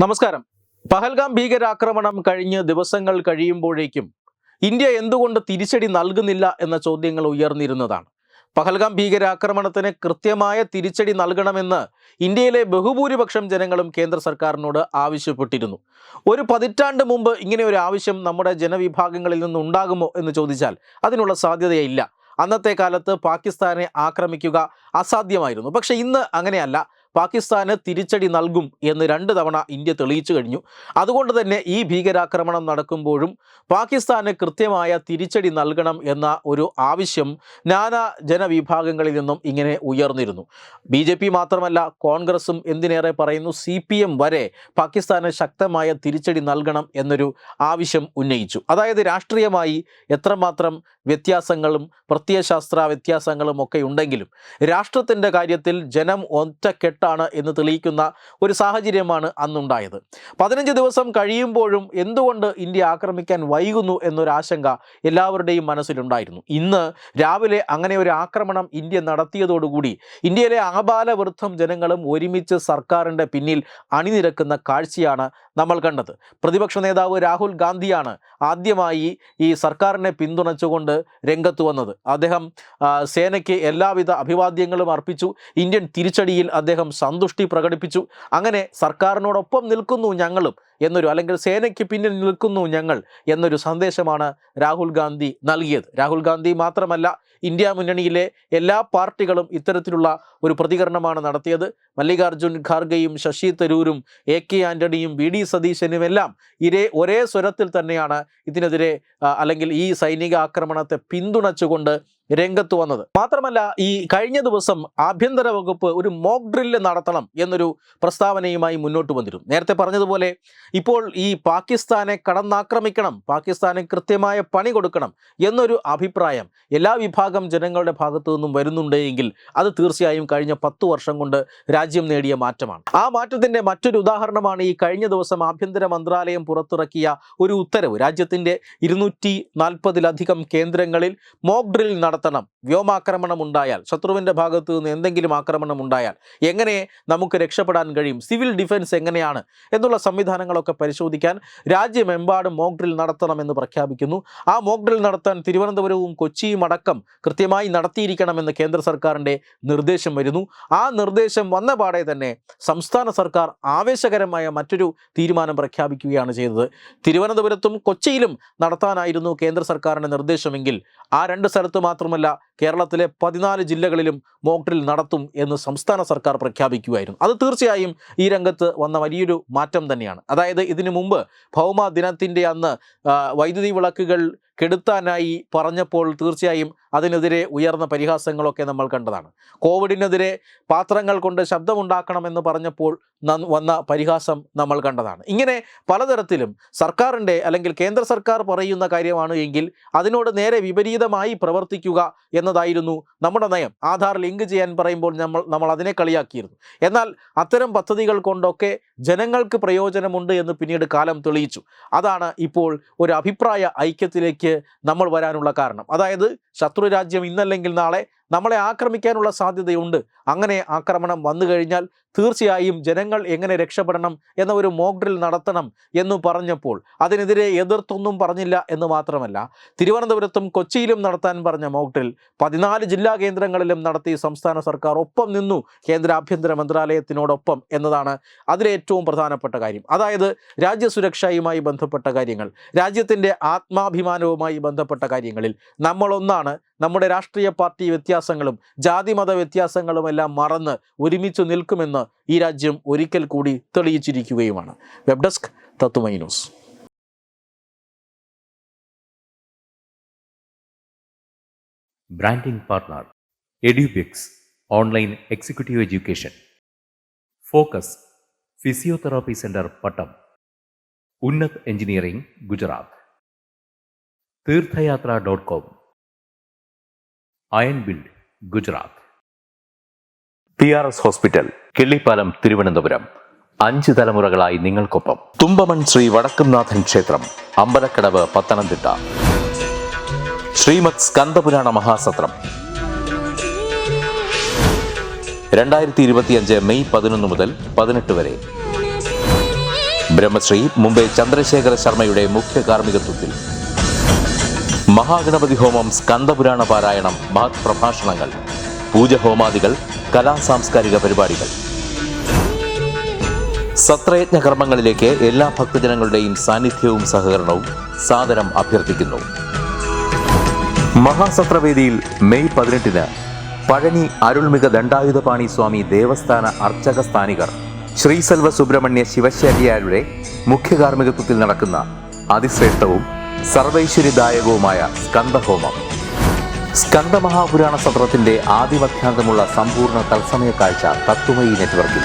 നമസ്കാരം. പഹൽഗാം ഭീകരാക്രമണം കഴിഞ്ഞ് ദിവസങ്ങൾ കഴിയുമ്പോഴേക്കും ഇന്ത്യ എന്തുകൊണ്ട് തിരിച്ചടി നൽകുന്നില്ല എന്ന ചോദ്യങ്ങൾ ഉയർന്നിരുന്നതാണ്. പഹൽഗാം ഭീകരാക്രമണത്തിന് കൃത്യമായ തിരിച്ചടി നൽകണമെന്ന് ഇന്ത്യയിലെ ബഹുഭൂരിപക്ഷം ജനങ്ങളും കേന്ദ്ര സർക്കാരിനോട് ആവശ്യപ്പെട്ടിരുന്നു. ഒരു പതിറ്റാണ്ട് മുമ്പ് ഇങ്ങനെ ഒരു ആവശ്യം നമ്മുടെ ജനവിഭാഗങ്ങളിൽ നിന്നുണ്ടാകുമോ എന്ന് ചോദിച്ചാൽ അതിനുള്ള സാധ്യതയില്ല. അന്നത്തെ കാലത്ത് പാകിസ്ഥാനെ ആക്രമിക്കുക അസാധ്യമായിരുന്നു. പക്ഷെ ഇന്ന് അങ്ങനെയല്ല. പാകിസ്ഥാന് തിരിച്ചടി നൽകും എന്ന് 2 തവണ ഇന്ത്യ തെളിയിച്ചു കഴിഞ്ഞു. അതുകൊണ്ട് തന്നെ ഈ ഭീകരാക്രമണം നടക്കുമ്പോഴും പാകിസ്ഥാന് കൃത്യമായ തിരിച്ചടി നൽകണം എന്ന ഒരു ആവശ്യം നാനാ ജനവിഭാഗങ്ങളിൽ നിന്നും ഇങ്ങനെ ഉയർന്നിരുന്നു. BJP മാത്രമല്ല, കോൺഗ്രസും എന്തിനേറെ പറയുന്നു, CPM വരെ പാകിസ്ഥാന് ശക്തമായ തിരിച്ചടി നൽകണം എന്നൊരു ആവശ്യം ഉന്നയിച്ചു. അതായത് രാഷ്ട്രീയമായി എത്രമാത്രം വ്യത്യാസങ്ങളും പ്രത്യയശാസ്ത്ര വ്യത്യാസങ്ങളും ഒക്കെ ഉണ്ടെങ്കിലും രാഷ്ട്രത്തിൻ്റെ കാര്യത്തിൽ ജനം ഒറ്റക്കെട്ടാണ് എന്ന് തെളിയിക്കുന്ന ഒരു സാഹചര്യമാണ് അന്നുണ്ടായത്. 15 ദിവസം കഴിയുമ്പോഴും എന്തുകൊണ്ട് ഇന്ത്യ ആക്രമിക്കാൻ വൈകുന്നു എന്നൊരാശങ്ക എല്ലാവരുടെയും മനസ്സിലുണ്ടായിരുന്നു. ഇന്ന് രാവിലെ അങ്ങനെ ഒരു ആക്രമണം ഇന്ത്യ നടത്തിയതോടുകൂടി ഇന്ത്യയിലെ ആബാലവൃദ്ധം ജനങ്ങളും ഒരുമിച്ച് സർക്കാരിൻ്റെ പിന്നിൽ അണിനിരക്കുന്ന കാഴ്ചയാണ് നമ്മൾ കണ്ടത്. പ്രതിപക്ഷ നേതാവ് രാഹുൽ ഗാന്ധിയാണ് ആദ്യമായി ഈ സർക്കാരിനെ പിന്തുണച്ചുകൊണ്ട് രംഗത്ത് വന്നത്. അദ്ദേഹം സേനയ്ക്ക് എല്ലാവിധ അഭിവാദ്യങ്ങളും അർപ്പിച്ചു. ഇന്ത്യൻ തിരിച്ചടിയിൽ അദ്ദേഹം സന്തുഷ്ടി പ്രകടിപ്പിച്ചു. അങ്ങനെ സർക്കാരിനോടൊപ്പം നിൽക്കുന്നു ഞങ്ങളും എന്നൊരു, അല്ലെങ്കിൽ സേനയ്ക്ക് പിന്നിൽ നിൽക്കുന്നു ഞങ്ങൾ എന്നൊരു സന്ദേശമാണ് രാഹുൽ ഗാന്ധി നൽകിയത്. രാഹുൽ ഗാന്ധി മാത്രമല്ല, ഇന്ത്യ മുന്നണിയിലെ എല്ലാ പാർട്ടികളും ഇത്തരത്തിലുള്ള ഒരു പ്രതികരണമാണ് നടത്തിയത്. മല്ലികാർജുൻ ഖാർഗെയും ശശി തരൂരും AK ആന്റണിയും VD സതീശനുമെല്ലാം ഒരേ സ്വരത്തിൽ തന്നെയാണ് ഇതിനെതിരെ അല്ലെങ്കിൽ ഈ സൈനിക ആക്രമണത്തെ പിന്തുണച്ചുകൊണ്ട് രംഗത്ത് വന്നത്. മാത്രമല്ല, ഈ കഴിഞ്ഞ ദിവസം ആഭ്യന്തര വകുപ്പ് ഒരു മോക്ക് ഡ്രില്ല് നടത്തണം എന്നൊരു പ്രസ്താവനയുമായി മുന്നോട്ട് വന്നിരുന്നു. നേരത്തെ പറഞ്ഞതുപോലെ ഇപ്പോൾ ഈ പാകിസ്ഥാനെ കടന്നാക്രമിക്കണം, പാകിസ്ഥാനെ കൃത്യമായ പണി കൊടുക്കണം എന്നൊരു അഭിപ്രായം എല്ലാ വിഭാഗം ജനങ്ങളുടെ ഭാഗത്തു നിന്നും വരുന്നുണ്ടെങ്കിൽ അത് തീർച്ചയായും കഴിഞ്ഞ 10 വർഷം കൊണ്ട് രാജ്യം നേടിയ മാറ്റമാണ്. ആ മാറ്റത്തിൻ്റെ മറ്റൊരു ഉദാഹരണമാണ് ഈ കഴിഞ്ഞ ദിവസം ആഭ്യന്തര മന്ത്രാലയം പുറത്തിറക്കിയ ഒരു ഉത്തരവ്. രാജ്യത്തിൻ്റെ 240-ലധികം കേന്ദ്രങ്ങളിൽ മോക്ക് ഡ്രിൽ നടത്തണം. വ്യോമാക്രമണം ഉണ്ടായാൽ, ശത്രുവിൻ്റെ ഭാഗത്തു നിന്ന് എന്തെങ്കിലും ആക്രമണം ഉണ്ടായാൽ എങ്ങനെ നമുക്ക് രക്ഷപ്പെടാൻ കഴിയും, സിവിൽ ഡിഫൻസ് എങ്ങനെയാണ് എന്നുള്ള സംവിധാനങ്ങളൊക്കെ പരിശോധിക്കാൻ രാജ്യമെമ്പാടും മോക്ക് ഡ്രിൽ നടത്തണമെന്ന് പ്രഖ്യാപിക്കുന്നു. ആ മോക്ക് ഡ്രിൽ നടത്താൻ തിരുവനന്തപുരവും കൊച്ചിയും അടക്കം കൃത്യമായി നടത്തിയിരിക്കണമെന്ന് കേന്ദ്ര സർക്കാരിൻ്റെ നിർദ്ദേശം വരുന്നു. ആ നിർദ്ദേശം വന്ന പാടെ തന്നെ സംസ്ഥാന സർക്കാർ ആവേശകരമായ മറ്റൊരു തീരുമാനം പ്രഖ്യാപിക്കുകയാണ് ചെയ്തത്. തിരുവനന്തപുരത്തും കൊച്ചിയിലും നടത്താനായിരുന്നു കേന്ദ്ര സർക്കാരിൻ്റെ നിർദ്ദേശമെങ്കിൽ ആ 2 സ്ഥലത്ത് മാത്രമല്ല, കേരളത്തിലെ 14 ജില്ലകളിലും മോക്ക് ഡ്രിൽ നടത്തും എന്ന് സംസ്ഥാന സർക്കാർ പ്രഖ്യാപിക്കുകയായിരുന്നു. അത് തീർച്ചയായും ഈ രംഗത്ത് വന്ന വലിയൊരു മാറ്റം തന്നെയാണ്. അതായത് ഇതിനു മുമ്പ് ഭൗമ ദിനത്തിൻ്റെ അന്ന് വൈദ്യുതി വിളക്കുകൾ കെടുത്താനായി പറഞ്ഞപ്പോൾ തീർച്ചയായും അതിനെതിരെ ഉയർന്ന പരിഹാസങ്ങളൊക്കെ നമ്മൾ കണ്ടതാണ്. കോവിഡിനെതിരെ പാത്രങ്ങൾ കൊണ്ട് ശബ്ദമുണ്ടാക്കണമെന്ന് പറഞ്ഞപ്പോൾ വന്ന പരിഹാസം നമ്മൾ കണ്ടതാണ്. ഇങ്ങനെ പലതരത്തിലും സർക്കാരിൻ്റെ അല്ലെങ്കിൽ കേന്ദ്ര സർക്കാർ പറയുന്ന കാര്യമാണ് എങ്കിൽ അതിനോട് നേരെ വിപരീതമായി പ്രവർത്തിക്കുക എന്നതായിരുന്നു നമ്മുടെ നയം. ആധാർ ലിങ്ക് ചെയ്യാൻ പറയുമ്പോൾ നമ്മൾ അതിനെ കളിയാക്കിയിരുന്നു. എന്നാൽ അത്തരം പദ്ധതികൾ കൊണ്ടൊക്കെ ജനങ്ങൾക്ക് പ്രയോജനമുണ്ട് എന്ന് പിന്നീട് കാലം തെളിയിച്ചു. അതാണ് ഇപ്പോൾ ഒരു അഭിപ്രായ ഐക്യത്തിലേക്ക് നമ്മൾ വരാനുള്ള കാരണം. അതായത് ശത്രു രാജ്യം ഇന്നല്ലെങ്കിൽ നാളെ നമ്മളെ ആക്രമിക്കാനുള്ള സാധ്യതയുണ്ട്. അങ്ങനെ ആക്രമണം വന്നു കഴിഞ്ഞാൽ തീർച്ചയായും ജനങ്ങൾ എങ്ങനെ രക്ഷപ്പെടണം എന്ന ഒരു മോക്ക് ഡ്രിൽ നടത്തണം എന്ന് പറഞ്ഞപ്പോൾ അതിനെതിരെ എതിർത്തൊന്നും പറഞ്ഞില്ല എന്ന് മാത്രമല്ല, തിരുവനന്തപുരത്തും കൊച്ചിയിലും നടത്താൻ പറഞ്ഞ മോക്ക് ഡ്രിൽ 14 ജില്ലാ കേന്ദ്രങ്ങളിലും നടത്തി സംസ്ഥാന സർക്കാർ ഒപ്പം നിന്നു, കേന്ദ്ര ആഭ്യന്തര മന്ത്രാലയത്തിനോടൊപ്പം എന്നതാണ് അതിലെ ഏറ്റവും പ്രധാനപ്പെട്ട കാര്യം. അതായത് രാജ്യസുരക്ഷയുമായി ബന്ധപ്പെട്ട കാര്യങ്ങൾ, രാജ്യത്തിൻ്റെ ആത്മാഭിമാനവുമായി ബന്ധപ്പെട്ട കാര്യങ്ങളിൽ നമ്മളൊന്നാണ്. നമ്മുടെ രാഷ്ട്രീയ പാർട്ടി വ്യത്യാസങ്ങളും ജാതിമത വ്യത്യാസങ്ങളും എല്ലാം മറന്ന് ഒരുമിച്ച് നിൽക്കുമെന്ന് ഈ രാജ്യം ഒരിക്കൽ കൂടി തെളിയിച്ചിരിക്കുകയുമാണ്. വെബ് ഡെസ്ക് തത്തുമൈ ന്യൂസ്. ബ്രാൻഡിംഗ് പാർട്ണർ എഡ്യൂബിക്സ് online executive education, focus physiotherapy centre Pattom, ഉന്നത് എഞ്ചിനീയറിംഗ് ഗുജറാത്ത്, തീർത്ഥയാത്ര.com, iron build Gujarat, PRS hospital Killipalam Thiruvananthapuram. 5 തലമുറകളായി നിങ്ങൾക്കൊപ്പം. തുമ്പമൺ ശ്രീ വടക്കുംനാഥൻ ക്ഷേത്രം, അമ്പലക്കടവ്, പത്തനംതിട്ട. ശ്രീമദ് സ്കന്ദപുരാണ മഹാസത്രം 2025 മെയ് 11 മുതൽ 18 വരെ. ബ്രഹ്മശ്രീ മുംബൈ ചന്ദ്രശേഖര ശർമ്മയുടെ മുഖ്യ കാർമ്മികത്വത്തിൽ മഹാഗണപതി ഹോമം, സ്കന്ദപുരാണ പാരായണം, മഹത് പ്രഭാഷണങ്ങൾ, പൂജഹോമാദികൾ, കലാസാംസ്കാരിക പരിപാടികൾ. സത്രയജ്ഞ കർമ്മങ്ങളിലേക്ക് എല്ലാ ഭക്തജനങ്ങളുടെയും സാന്നിധ്യവും സഹകരണവും സാദരം അഭ്യർത്ഥിക്കുന്നു. മഹാസത്രവേദിയിൽ മെയ് 18 പഴനി അരുൾമിക ദണ്ഡായുധപാണി സ്വാമി ദേവസ്ഥാന അർച്ചക സ്ഥാനികർ ശ്രീസെൽവ സുബ്രഹ്മണ്യ ശിവശാരിയാരുടെ മുഖ്യ കാർമ്മികത്വത്തിൽ നടക്കുന്ന അതിശ്രേഷ്ഠവും സർവൈശ്വര്യദായകവുമായ സ്കന്ദഹോമം. സ്കന്ദമഹാപുരാണ സത്രത്തിന്റെ ആദിമധ്യാന്തമുള്ള സമ്പൂർണ്ണ തത്സമയ കാഴ്ച തത്വമയി നെറ്റ്വർക്കിൽ.